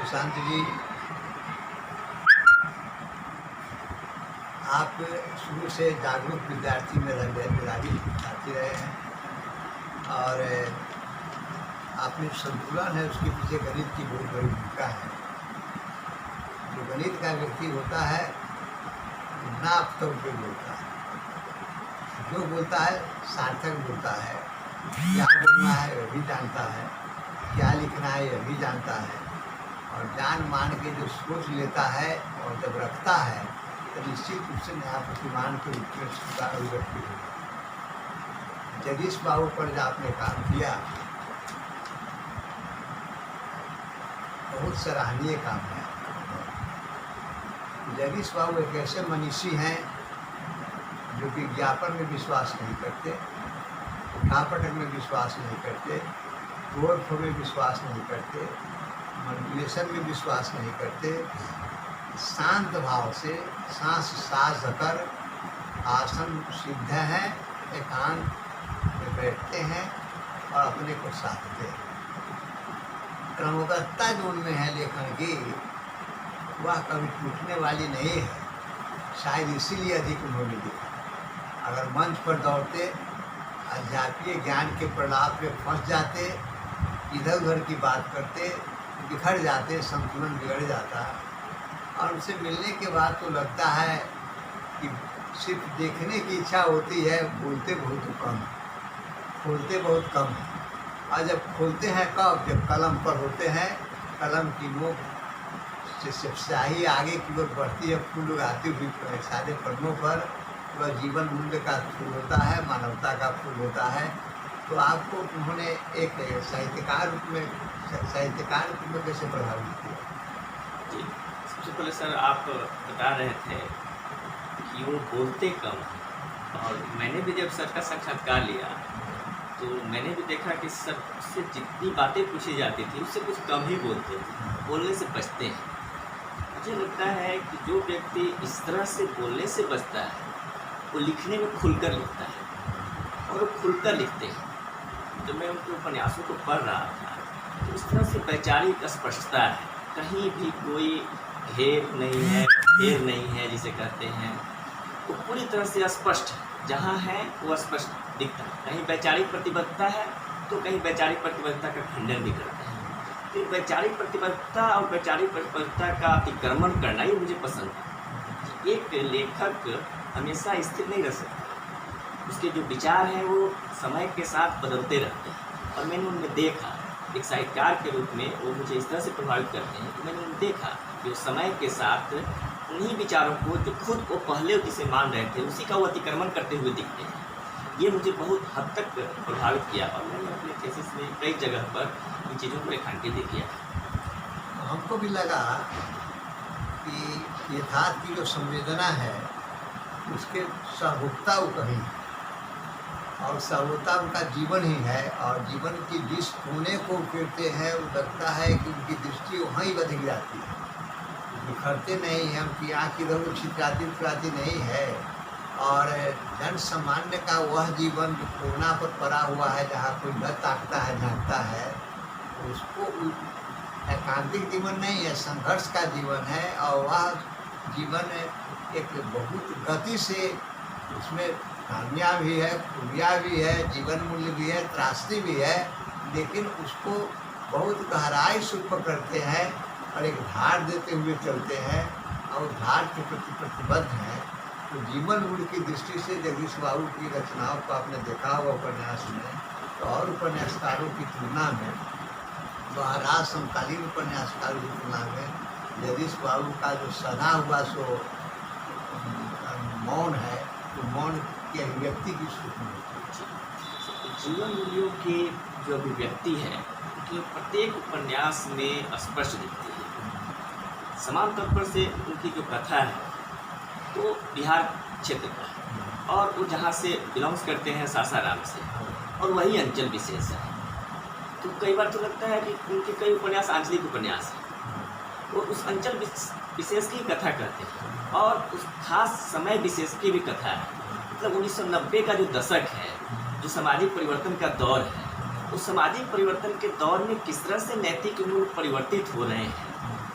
सुशांत जी, आप शुरू से जागरूक विद्यार्थी में मेधावी विद्यार्थी रहे हैं और आपने संतुलन है उसके पीछे गणित की बहुत बड़ी भूमिका है। जो गणित का व्यक्ति होता है नाप तोड़ के बोलता है, जो बोलता है सार्थक बोलता है, क्या बोलना है वह भी जानता है, क्या लिखना है यह भी जानता है और जान मान के जो सोच लेता है और जब रखता है तो निश्चित रूप से नया प्रतिमान के रूप में उसका अभिव्यक्ति होगा। जगदीश बाबू पर जो आपने काम किया बहुत सराहनीय काम है। जगदीश बाबू एक ऐसे मनीषी हैं जो कि ज्ञापन में विश्वास नहीं करते, उठापटक में विश्वास नहीं करते, गोरख में विश्वास नहीं करते, मैनिपुलेशन में विश्वास नहीं करते। शांत भाव से सांस साज कर आसन सिद्ध है, एकांत में बैठते हैं और अपने को साधते हैं। क्रमबद्धता जो उनमें है लेखन की वह कभी टूटने वाली नहीं है, शायद इसीलिए अधिक उन्होंने लिखा। अगर मंच पर दौड़ते अध्यात्मीय ज्ञान के प्रलाप में फंस जाते, इधर उधर की बात करते, बिखर जाते, संतुलन बिगड़ जाता और उनसे मिलने के बाद तो लगता है कि सिर्फ देखने की इच्छा होती है, बोलते बहुत कम, खोलते बहुत कम है। और जब खोलते हैं कब, जब कलम पर होते हैं, कलम की नोक से स्याही आगे की ओर बढ़ती है, फूल उगाती हुई सारे पन्नों पर वह जीवन मूल्य का फूल होता है, मानवता का फूल होता है। तो आपको उन्होंने एक साहित्यकार रूप में कैसे प्रभावित किया? जी, सबसे पहले सर आप बता रहे थे कि वो बोलते कम हैं और मैंने भी जब सर का साक्षात्कार लिया तो मैंने भी देखा कि सर से जितनी बातें पूछी जाती थी उससे कुछ कम ही बोलते थे, बोलने से बचते हैं। मुझे लगता है कि जो व्यक्ति इस तरह से बोलने से बचता है वो लिखने में खुलकर लिखता है और वो खुलकर लिखते हैं। जब मैं उनके उपन्यासों को पढ़ रहा था तो इस तरह से वैचारिक स्पष्टता है, कहीं भी कोई घेर नहीं है, घेर नहीं है जिसे कहते हैं, वो पूरी तरह से स्पष्ट है, जहाँ है वो स्पष्ट दिखता है। कहीं वैचारिक प्रतिबद्धता है तो कहीं वैचारिक प्रतिबद्धता का खंडन भी करते हैं। तो वैचारिक प्रतिबद्धता और वैचारिक प्रतिबद्धता का अतिक्रमण करना ही मुझे पसंद है। एक लेखक हमेशा स्थिर नहीं रह सकता, उसके जो विचार हैं वो समय के साथ बदलते रहते हैं और मैंने उनमें देखा एक साहित्यकार के रूप में वो मुझे इस तरह से प्रभावित करते हैं कि मैंने उन्हें देखा कि वो समय के साथ उन्हीं विचारों को जो खुद वो पहले जिसे मान रहे थे उसी का वो अतिक्रमण करते हुए दिखते हैं। ये मुझे बहुत हद तक प्रभावित किया और मैंने अपने थीसिस में कई जगह पर इन चीज़ों को रेखांकित भी किया। हमको भी लगा कि यथार्थ की जो संवेदना है उसके सार्वभौमिकता वो कहीं और सार्वभौमिकता उनका जीवन ही है और जीवन की जिस कोने को उकेरते हैं वो लगता है कि उनकी दृष्टि वहाँ ही बदल जाती है, बिखरते नहीं हैं, उनकी आँख इधर उधर छितराती नहीं है। और जन सामान्य का वह जीवन जो कोरोना पर पड़ा हुआ है, जहाँ कोई न ताकता है झाँकता है, उसको एकांतिक जीवन नहीं है, संघर्ष का जीवन है और वह जीवन एक बहुत गति से उसमें खामियाँ भी है, खूबियाँ भी है, जीवन मूल्य भी है, त्रासदी भी है, लेकिन उसको बहुत गहराई से पकड़ते हैं और एक धार देते हुए चलते हैं और धार के प्रति प्रतिबद्ध हैं। तो जीवन मूल्य की दृष्टि से जगदीश बाबू की रचनाओं को आपने देखा होगा उपन्यास में, तो और उपन्यासकारों की तुलना में, महाराज समकालीन उपन्यासकारों की तुलना में जगदीश बाबू का जो सदा हुआ सो मौन है, तो मौन की अभिव्यक्ति की सूक्ष्म जीवन मूल्यों की जो अभिव्यक्ति है उनकी प्रत्येक उपन्यास में स्पष्ट दिखती है। समान तौर पर से उनकी जो कथा है तो बिहार क्षेत्र का है और वो जहाँ से बिलोंग्स करते हैं सासाराम से और वही अंचल विशेष है। तो कई बार तो लगता है कि उनके कई उपन्यास आंचलिक उपन्यास हैं, वो उस अंचल विशेष की कथा करते हैं और उस खास समय विशेष की भी कथा है। मतलब 1990 का जो दशक है, जो सामाजिक परिवर्तन का दौर है, उस सामाजिक परिवर्तन के दौर में किस तरह से नैतिक मूल्य परिवर्तित हो रहे हैं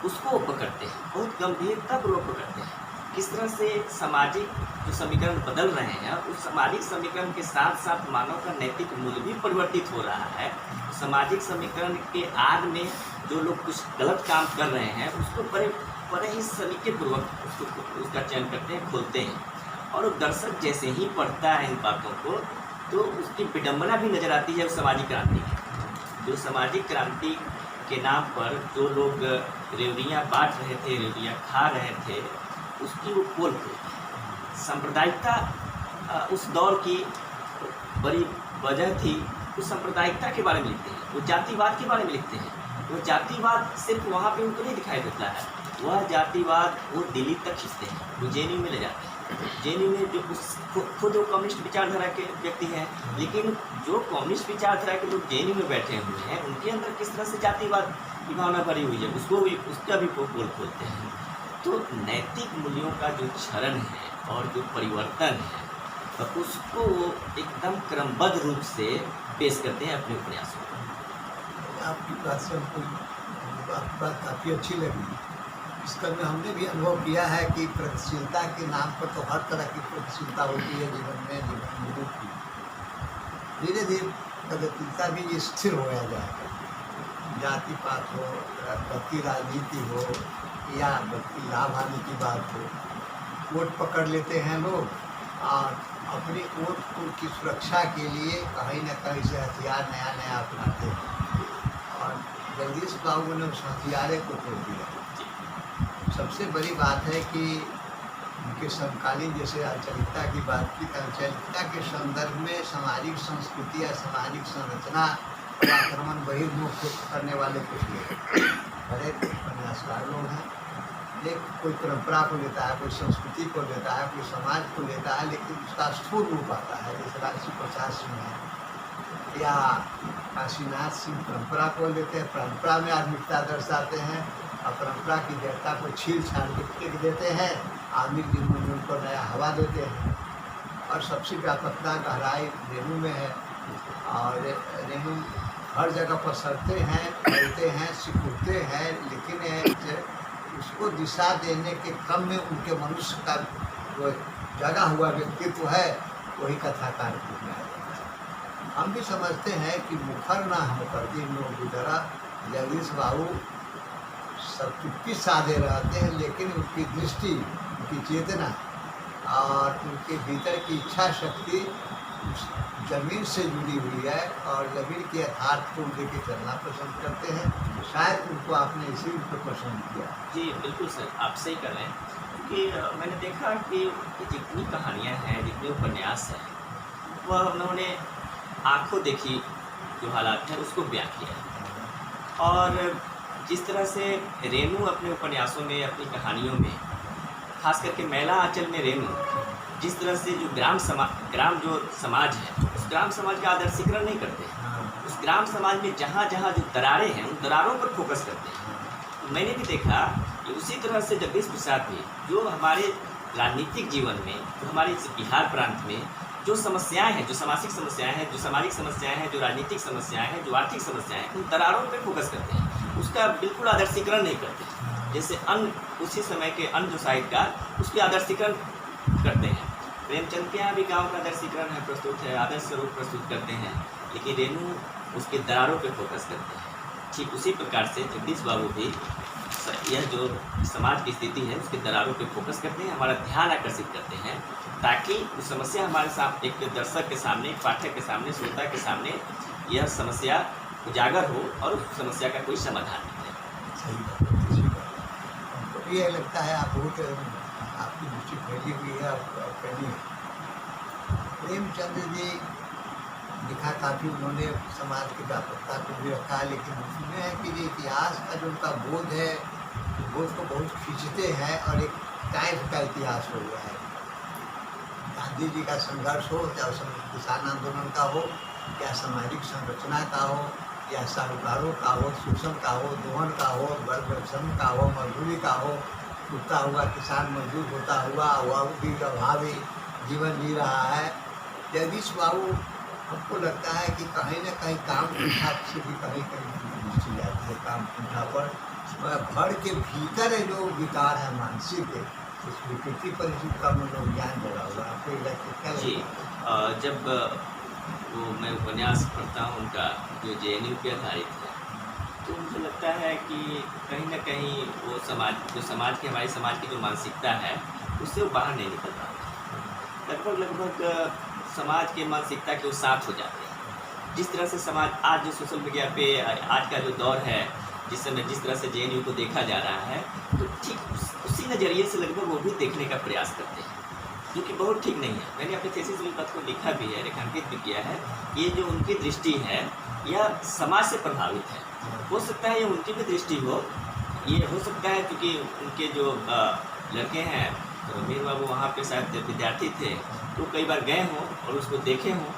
उसको वो पकड़ते हैं, बहुत गंभीरतापूर्वक पकड़ते हैं। किस तरह से सामाजिक जो समीकरण बदल रहे हैं, उस सामाजिक समीकरण के साथ साथ मानव का नैतिक मूल्य भी परिवर्तित हो रहा है। सामाजिक समीकरण के आड़ में जो लोग कुछ गलत काम कर रहे हैं उसको बड़े ही सलीकेपूर्वक उसका चयन करते हैं, खोलते हैं। और दर्शक जैसे ही पढ़ता है इन बातों को तो उसकी विडंबना भी नज़र आती है। सामाजिक क्रांति जो सामाजिक क्रांति के नाम पर जो लोग रेवड़ियाँ बांट रहे थे, रेवड़ियाँ खा रहे थे, उसकी वो पोल खोलती। सांप्रदायिकता उस दौर की बड़ी वजह थी। उस सांप्रदायिकता के बारे में लिखते हैं, वो जातिवाद के बारे में लिखते हैं। वो जातिवाद सिर्फ वहाँ पे उनको नहीं दिखाई देता है, वह जातिवाद वो दिल्ली तक खींचते हैं, वो जेएनयू में ले जाते हैं। जेएनयू में जो खुद वो कम्युनिस्ट विचारधारा के व्यक्ति हैं, लेकिन जो कम्युनिस्ट विचारधारा के लोग जेएनयू में बैठे हुए हैं उनके अंदर किस तरह से जातिवाद की भावना भरी हुई है उसका भी पोल खोलते हैं। तो नैतिक मूल्यों का जो क्षरण है और जो परिवर्तन है उसको वो एकदम क्रमबद्ध रूप से पेश करते हैं अपने उपन्यासों में। आपकी बात से आपकी बात काफ़ी अच्छी लगी। इसका में हमने भी अनुभव किया है कि प्रगतिशीलता के नाम पर तो हर तरह की प्रगतिशीलता होती है जीवन में की। धीरे धीरे प्रगतिशीलता भी स्थिर होया जाएगा। जाति पात हो, व्यक्ति राजनीति हो या व्यक्ति लाभ हानि की बात हो, वोट पकड़ लेते हैं लोग और अपनी वोट की सुरक्षा के लिए कहीं न कहीं से हथियार नया अपनाते हैं। और जगदीश बाबू ने उस हथियारे को तोड़ दिया। सबसे बड़ी बात है कि उनके समकालीन जैसे आंचलिकता की बात की, आंचलिकता के संदर्भ में सामाजिक संस्कृति या सामाजिक संरचना का आक्रमण बहिर्मुख करने वाले कुछ लोग बड़े उपन्यासकार लोग हैं। एक कोई परंपरा को लेता है, कोई संस्कृति को लेता है, कोई समाज को लेता है, लेकिन उसका स्थूल रूप आता है। जैसे राशि प्रसाद सिंह है या काशीनाथ सिंह परंपरा को लेते हैं, परंपरा में आधुनिकता दर्शाते हैं और परंपरा की जड़ता को छील छाड़ के फेंक देते हैं, आधुनिक जीवन में उनको नया हवा देते हैं। और सबसे व्यापकता गहराई रेणु में है और रेणु हर जगह पसरते हैं, फैलते हैं, सिकुड़ते हैं, लेकिन उसको दिशा देने के क्रम में उनके मनुष्य का वो जगा हुआ व्यक्तित्व है, वही कथाकार को बनाया जाता है। हम भी समझते हैं कि मुखर ना हम कर दी लोगों की तरह जगदीश बाबू सब चुप्पी साधे रहते हैं, लेकिन उनकी दृष्टि, उनकी चेतना और उनके भीतर की इच्छा शक्ति ज़मीन से जुड़ी हुई है और ज़मीन के यथार्थ को लेकर चलना पसंद करते हैं। शायद उनको आपने इसी को पसंद किया। जी बिल्कुल सर, आप सही कर रहे हैं। क्योंकि मैंने देखा कि जितनी कहानियाँ हैं, जितने उपन्यास हैं, वह उन्होंने आंखों देखी जो हालात हैं उसको बयां किया। और जिस तरह से रेणु अपने उपन्यासों में, अपनी कहानियों में, खास करके मैला आंचल में रेणु जिस तरह से जो ग्राम जो समाज है उस ग्राम समाज का आदर्शीकरण नहीं करते। उस ग्राम समाज में जहाँ जहाँ जो दरारें हैं उन दरारों पर फोकस करते हैं। तो मैंने भी देखा कि उसी तरह से जगदीश प्रसाद भी जो हमारे राजनीतिक जीवन में, जो हमारे बिहार प्रांत में जो समस्याएं हैं, जो सामाजिक समस्याएं हैं, जो सामाजिक समस्याएं हैं, जो राजनीतिक समस्याएं हैं, जो आर्थिक समस्याएं हैं, उन दरारों पर फोकस करते हैं। उसका बिल्कुल आदर्शीकरण नहीं करते। जैसे अन्य उसी समय के अन्य जो साहित्यकार उसके आदर्शीकरण करते हैं। प्रेमचंद के यहाँ भी गाँव का आदर्शीकरण है, प्रस्तुत है, आदर्श स्वरूप प्रस्तुत करते हैं, लेकिन रेणु उसके दरारों पे फोकस करते हैं। ठीक उसी प्रकार से जगदीश बाबू भी यह जो समाज की स्थिति है उसके दरारों पे फोकस करते हैं, हमारा ध्यान आकर्षित करते हैं, ताकि वो समस्या हमारे साथ एक दर्शक के सामने, एक पाठक के सामने, श्रोता के सामने यह समस्या उजागर हो और उस समस्या का कोई समाधान निकले। सही बात। हमको ये लगता है आप बहुत आपकी रुचि फैली हुई है और फैली है। प्रेमचंद जी लिखा काफ़ी उन्होंने समाज की व्यापकता को भी रखा है, लेकिन उसमें है कि ये इतिहास का जो उनका बोध है, बोध को बहुत खींचते हैं और एक टाइप का इतिहास हो गया है। गांधी जी का संघर्ष हो, चाहे किसान आंदोलन का हो, या सामाजिक संरचना का हो, या साहूकारों का हो, शोषण का हो, दोहन का हो, श्रम का हो, मजदूरी का हो, उठता हुआ किसान मजदूर होता हुआ भी अभावी जीवन जी रहा है। जगदीश बाबू हमको लगता है कि कहीं न कहीं काम कुंठा से भी कहीं कहीं दृष्टि जाती है। काम कुंठा पर घर के भीतर जो विकार है मानसिक है, उस विकृति पर ही कम ज्ञान जुड़ा हुआ है। आपको क्या जी। लगता है? जब वो मैं उपन्यास पढ़ता हूँ उनका जो जेएनयू पे आधारित है, तो मुझे लगता है कि कहीं न कहीं वो समाज की हमारे समाज की जो मानसिकता है, उससे वो बाहर नहीं निकल पाते। लगभग समाज के मानसिकता के वो साथ हो जाते हैं। जिस तरह से समाज आज जो सोशल मीडिया पे आज का जो दौर है, जिस समय जिस तरह से जेएनयू को देखा जा रहा है, तो ठीक उसी नज़रिए से लगभग वो भी देखने का प्रयास करते हैं, जो कि बहुत ठीक नहीं है। मैंने अपने थीसिस में बात को लिखा भी है, रेखांकित भी किया है। ये जो उनकी दृष्टि है, यह समाज से प्रभावित है। हो सकता है ये उनकी भी दृष्टि हो, ये हो सकता है क्योंकि उनके जो लड़के हैं, तो मीर बाबू वहाँ पे शायद विद्यार्थी थे, तो कई बार गए हों और उसको देखे हों,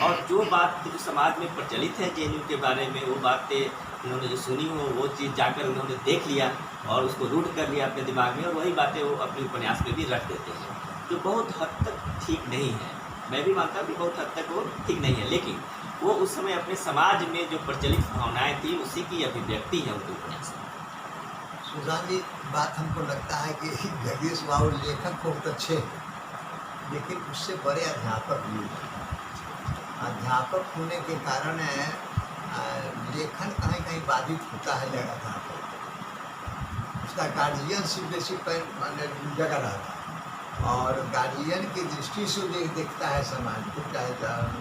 और जो बात जो समाज में प्रचलित है जेएनयू के बारे में, वो बातें उन्होंने जो सुनी हो, वो चीज़ जाकर उन्होंने देख लिया और उसको रूढ़ कर लिया अपने दिमाग में, और वही बातें वो अपने उपन्यास में भी रख देते हैं, जो बहुत हद तक ठीक नहीं है। मैं भी मानता हूँ कि बहुत हद तक वो ठीक नहीं है, लेकिन वो उस समय अपने समाज में जो प्रचलित भावनाएं थी, उसी की अभिव्यक्ति है उनके उपन्यास में। सुजान जी, बात हमको लगता है कि जगदीश बाबू लेखक बहुत अच्छे हैं, लेकिन उससे बड़े अध्यापक भी हैं। अध्यापक होने के कारण लेखन कहीं कहीं बाधित होता है जगह पर। उसका गार्जियनशिप बेसी जगह रहता है, और गार्जियन की दृष्टि से देखता है समाज को, चाहे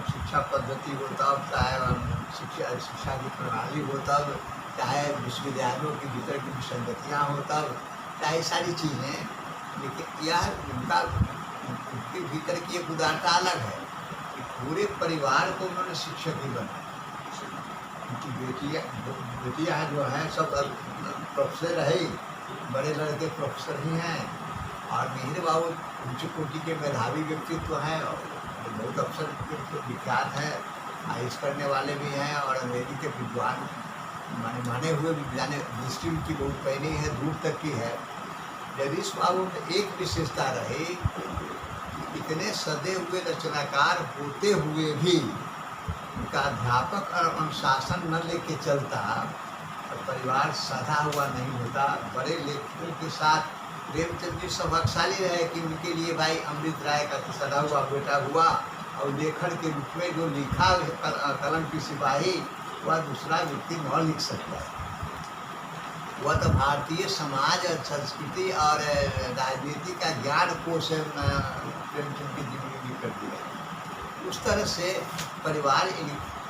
शिक्षा पद्धति हो तब, चाहे शिक्षा की प्रणाली हो तब, चाहे विश्वविद्यालयों के भीतर की विसंगतियाँ हो तब, चाहे सारी चीज़ें। लेकिन यह उनके भीतर की एक उदारता अलग है कि पूरे परिवार को उन्होंने शिक्षक ही बनाया। उनकी बेटियाँ जो हैं सब प्रोफेसर रहे, बड़े लड़के प्रोफेसर ही हैं, और मिहिर बाबू उच्च कोटि के मेधावी व्यक्तित्व हैं और बहुत अवसर विख्यात हैं, आइस करने वाले भी हैं, और अंग्रेजी के विद्वान माने हुए विज्ञान दृष्टि उनकी बहुत पहले है, दूर तक की है। जगदीश बाबू में एक विशेषता रही, इतने सदे हुए रचनाकार होते हुए भी उनका अध्यापक और अनुशासन न लेके चलता और परिवार सधा हुआ नहीं होता। बड़े लेखकों के साथ प्रेमचंद जी सौभाग्यशाली रहे कि उनके लिए भाई अमृत राय का तो सधा हुआ बेटा हुआ, और लेखन के रूप में जो लिखा कलम की सिपाही, वह दूसरा व्यक्ति न लिख सकता है। वह तो भारतीय समाज और संस्कृति और राजनीति का ज्ञान कोश प्रेमचंद की जिंदगी कर दिया। उस तरह से परिवार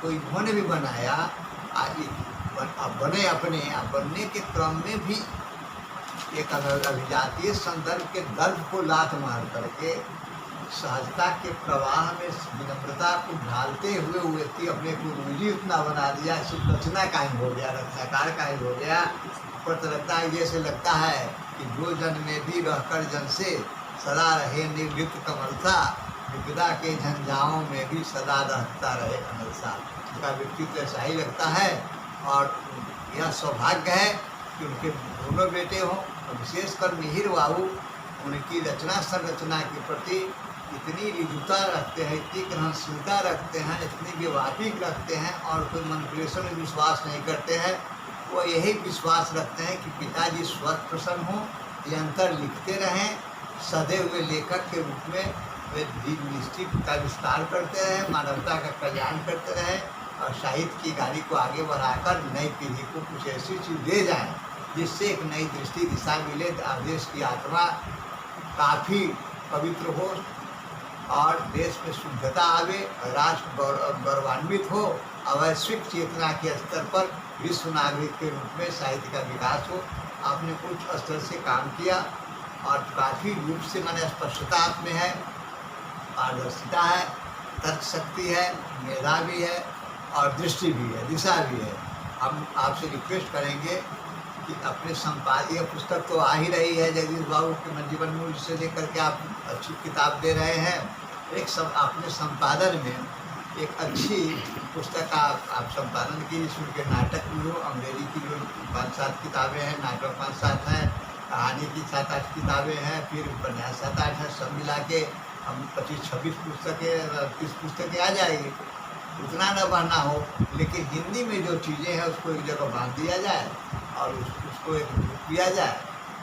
को इन्होंने भी बनाया, बने अपने बनने के क्रम में भी एक अभिजातीय संदर्भ के दर्द को लात मार करके सहजता के प्रवाह में विनम्रता को ढालते हुए वो व्यक्ति अपने को रूढ़ी उतना बना दिया, सिर्फ रचना कायम हो गया, रचनाकार कायम हो गया। पर तो लगता है, जैसे लगता है कि जो जन में भी रहकर जन से सदा रहे निर्लिप्त कमलता, विपदा के झंझाओं में भी सदा रहता रहे अमलसा। उनका व्यक्तित्व ऐसा ही लगता है, और यह सौभाग्य है कि उनके दोनों बेटे हों, और विशेषकर मिहिर बाबू उनकी रचना संरचना के प्रति इतनी रिजुता रखते हैं, इतनी ग्रहणशीलता रखते हैं, इतनी व्यवहारिक रखते हैं, और कोई मैनिपुलेशन में विश्वास नहीं करते हैं। वो यही विश्वास रखते हैं कि पिताजी स्वस्थ प्रसन्न हों, निरंतर लिखते रहें, सधे हुए लेखक के रूप में वे दृष्टि का विस्तार करते रहें, मानवता का कल्याण करते रहें, और साहित्य की गाड़ी को आगे बढ़ाकर नई पीढ़ी को कुछ ऐसी चीज़ दे जाएं जिससे एक नई दृष्टि दिशा मिले, देश की आत्मा काफ़ी पवित्र हो, और देश में शुद्धता आवे, राष्ट्र गौरवान्वित हो, वैश्विक चेतना के स्तर पर विश्व नागरिक के रूप में साहित्य का विकास हो। आपने उच्च स्तर से काम किया, और काफ़ी रूप से मैंने स्पष्टता आप में है, पारदर्शिता है, तर्क शक्ति है, मेधा भी है, और दृष्टि भी है, दिशा भी है। हम आपसे रिक्वेस्ट करेंगे कि अपने संपादकीय पुस्तक तो आ ही रही है, जगदीश बाबू के जीवन मूल्य से लेकर के आप अच्छी किताब दे रहे हैं। एक सब अपने संपादन में एक अच्छी पुस्तक आप संपादन की, जिसमें के नाटक भी हो, अंग्रेजी की जो 5-7 किताबें हैं, नाटक 5-7 हैं, कहानी की 7-8 किताबें हैं, फिर उपन्यास 7-8 हैं, सब मिला के हम 25-26 पुस्तकें 30 पुस्तकें आ जाएगी। उतना न बढ़ना हो, लेकिन हिंदी में जो चीज़ें हैं उसको एक जगह बांध दिया जाए और उसको एक किया जाए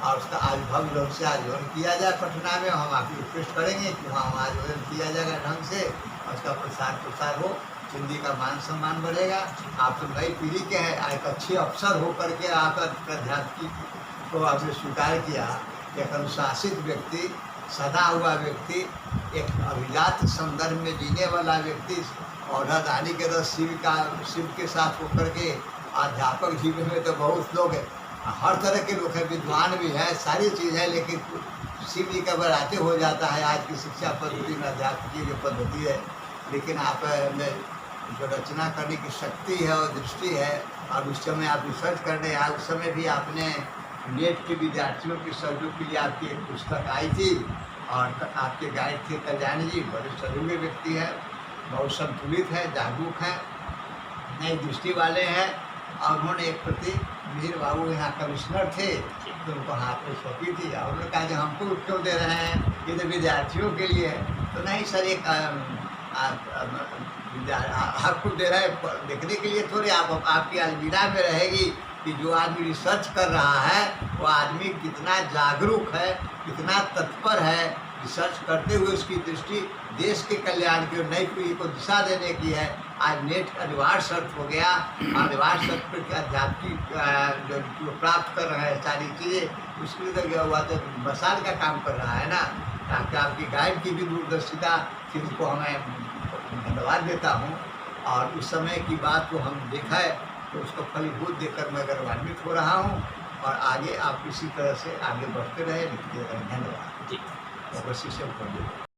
और उसका आज भव्य रूप से आयोजन किया जाए। पटना में हम आपकी रिक्वेस्ट करेंगे कि वहाँ आयोजन किया जाएगा ढंग से और उसका प्रसार हो, हिंदी का मान सम्मान बढ़ेगा। आप तो नई पीढ़ी के हैं, एक अच्छे अफसर हो करके आकर अध्यात्म को आपने स्वीकार किया। एक अनुशासित व्यक्ति, सदा हुआ व्यक्ति, एक अभिजात संदर्भ में जीने वाला व्यक्ति, औरदानी के रस शिव के साथ होकर के अध्यापक जीवन में तो बहुत लोग हैं, हर तरह के लोग हैं, विद्वान भी हैं, सारी चीज़ है, लेकिन शिव जी का बराते हो जाता है आज की शिक्षा पद्धति में, अध्यात्म की जो पद्धति है। लेकिन आप में जो रचना करने की शक्ति है और दृष्टि है, और उस समय आप रिसर्च करने आए, उस समय भी आपने नेट के विद्यार्थियों के सहयोग के लिए आपकी एक पुस्तक आई थी और आपके गाइड थे कल्याणी जी, बड़े सजगे व्यक्ति हैं, बहुत संतुलित है, जागरूक हैं, नई दृष्टि वाले हैं। और उन्होंने एक प्रति मीर बाबू यहाँ कमिश्नर थे, तो उनको हाथ में सौंपी थी और उन्होंने कहा कि हमको क्यों दे रहे हैं, ये तो विद्यार्थियों के लिए है। तो नहीं सर, एक आपको दे रहे हैं देखने के लिए थोड़ी, आपकी अलमीरा में रहेगी कि जो आदमी रिसर्च कर रहा है वो आदमी कितना जागरूक है, कितना तत्पर है, रिसर्च करते हुए उसकी दृष्टि देश के कल्याण की और नई पीढ़ी को दिशा देने की है। आज नेट अनिवार्य शर्त हो गया, अनिवार्य शर्त पर आध्यात्मिक जो प्राप्त कर रहे हैं सारी चीज़ें, उसके लिए गया हुआ तो मसाल का काम कर रहा है ना, ताकि आपकी गाइड की भी दूरदर्शिता थी, उसको हमें धन्यवाद देता हूँ। और उस समय की बात को हम देखा है तो उसको फलीभूत देखकर मैं गौरवान्वित हो रहा हूँ और आगे आप इसी तरह से आगे बढ़ते रहे, लिखते रहे। धन्यवाद। जी। अवश्य से